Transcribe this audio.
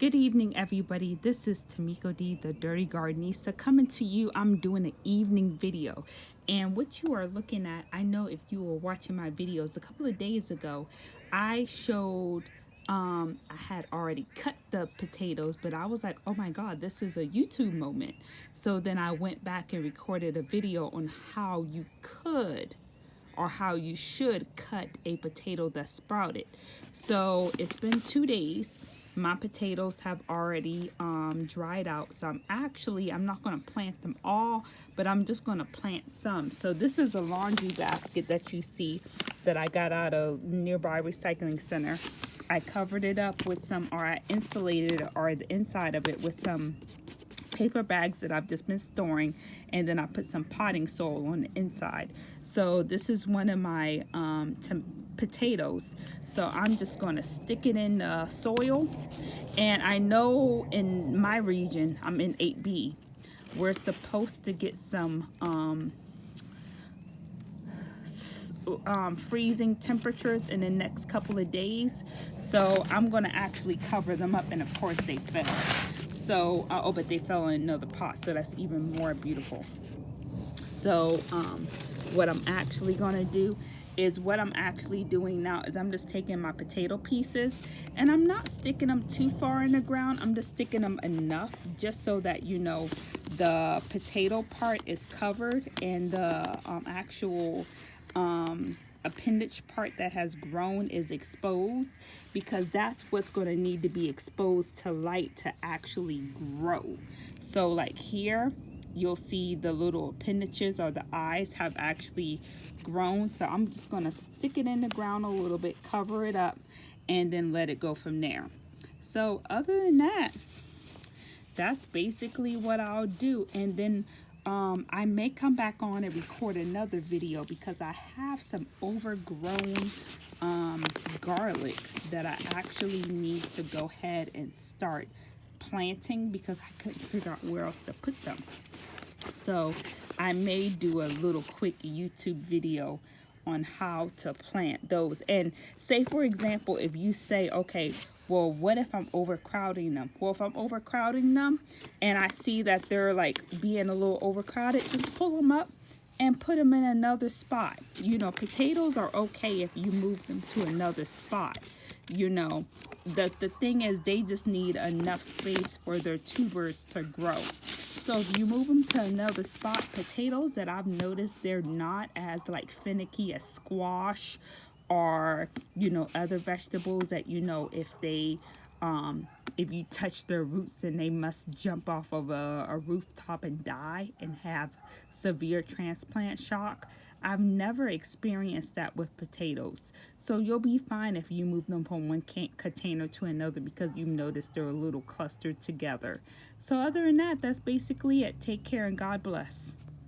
Good evening, everybody. This is Tamiko D, the Dirty Gardenista, coming to you. I'm doing an evening video. And what you are looking at, I know if you were watching my videos a couple of days ago, I showed, I had already cut the potatoes, but I was like, oh my God, this is a YouTube moment. So then I went back and recorded a video on how you could or how you should cut a potato that's sprouted. So it's been 2 days. My potatoes have already dried out. So I'm not going to plant them all, but I'm just going to plant some. So this is a laundry basket that you see that I got out of nearby recycling center. I covered it up with some, or I insulated or the inside of it with some paper bags that I've just been storing, and then I put some potting soil on the inside. So this is one of my potatoes. So I'm just going to stick it in the soil. And I know in my region, I'm in 8B, we're supposed to get some freezing temperatures in the next couple of days. So I'm going to actually cover them up, and of course they fell. So, oh, but they fell in another pot, so that's even more beautiful. So, what I'm actually gonna do is what I'm actually doing now is I'm just taking my potato pieces, and I'm not sticking them too far in the ground. I'm just sticking them enough just so that, you know, the potato part is covered and the actual appendage part that has grown is exposed, because that's what's going to need to be exposed to light to actually grow. So like here you'll see the little appendages or the eyes have actually grown. So I'm just going to stick it in the ground a little bit, cover it up, and then let it go from there. So other than that, that's basically what I'll do. And then I may come back on and record another video because I have some overgrown garlic that I actually need to go ahead and start planting because I couldn't figure out where else to put them. So I may do a little quick YouTube video on how to plant those. And say, for example, if you say, okay, well, what if I'm overcrowding them? Well, if I'm overcrowding them and I see that they're like being a little overcrowded, just pull them up and put them in another spot. You know, potatoes are okay if you move them to another spot. You know, the thing is they just need enough space for their tubers to grow. So if you move them to another spot, potatoes that I've noticed, they're not as like finicky as squash or, you know, other vegetables that, you know, if you touch their roots, then they must jump off of a rooftop and die and have severe transplant shock. I've never experienced that with potatoes. So you'll be fine if you move them from one container to another because you notice they're a little clustered together. So other than that, that's basically it. Take care and God bless.